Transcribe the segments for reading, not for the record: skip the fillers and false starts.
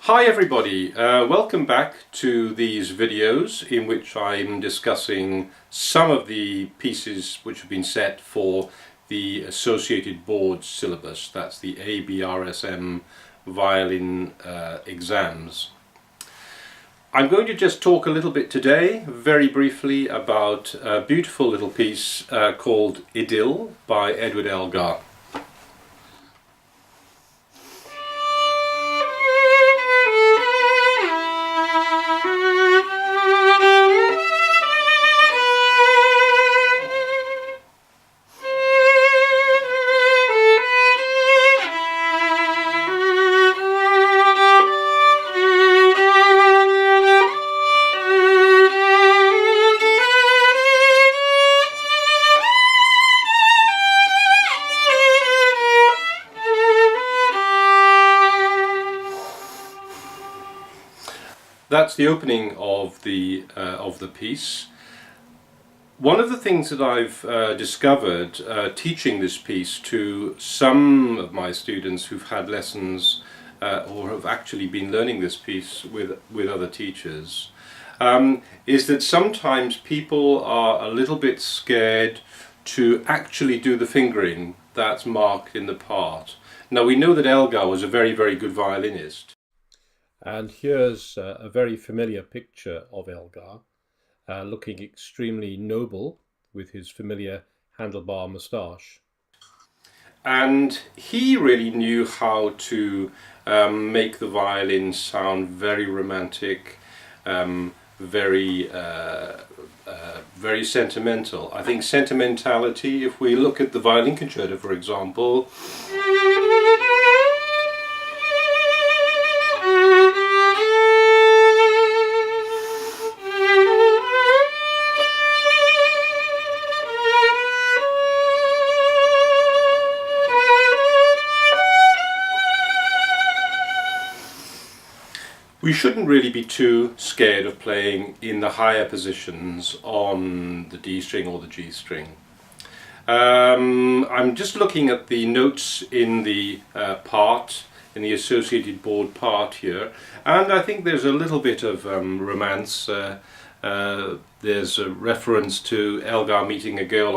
Hi everybody, welcome back to these videos in which I'm discussing some of the pieces which have been set for the Associated Board syllabus. That's the ABRSM violin exams. I'm going to just talk a little bit today, very briefly, about a beautiful little piece called Idylle by Edward Elgar. That's the opening of the piece. One of the things that I've discovered teaching this piece to some of my students who've had lessons or have actually been learning this piece with other teachers is that sometimes people are a little bit scared to actually do the fingering that's marked in the part. Now we know that Elgar was a very, very good violinist. And here's a very familiar picture of Elgar, looking extremely noble with his familiar handlebar moustache. And he really knew how to make the violin sound very romantic, very sentimental. I think sentimentality, if we look at the violin concerto for example, we shouldn't really be too scared of playing in the higher positions on the D string or the G string. I'm just looking at the notes in the part, in the Associated Board part here, and I think there's a little bit of romance. There's a reference to Elgar meeting a girl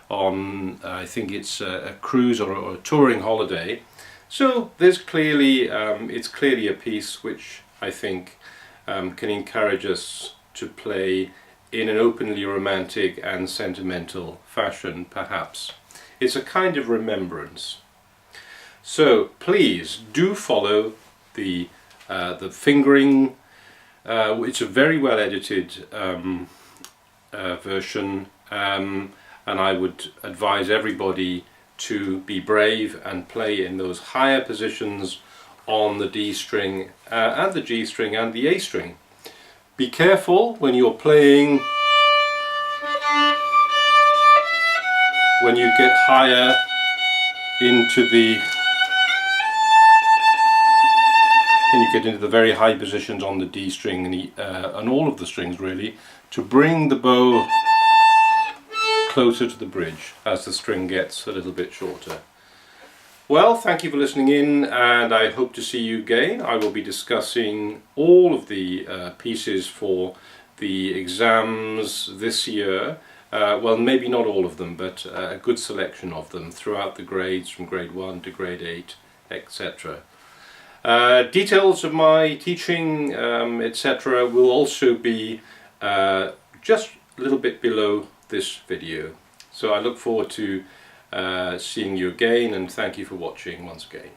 on I think it's a cruise or a touring holiday. So there's clearly, it's clearly a piece which I think can encourage us to play in an openly romantic and sentimental fashion, perhaps. It's a kind of remembrance. So please do follow the fingering. It's a very well edited version, and I would advise everybody to be brave and play in those higher positions on the D string and the G string and the A string. Be careful when you're playing, when you get higher into the, when you get into the very high positions on the D string and all of the strings really, to bring the bow closer to the bridge as the string gets a little bit shorter. Well, thank you for listening in, and I hope to see you again. I will be discussing all of the pieces for the exams this year. Well, maybe not all of them, but a good selection of them throughout the grades from grade 1 to grade 8, etc. Details of my teaching, etc. will also be just a little bit below this video. So I look forward to seeing you again, and thank you for watching once again.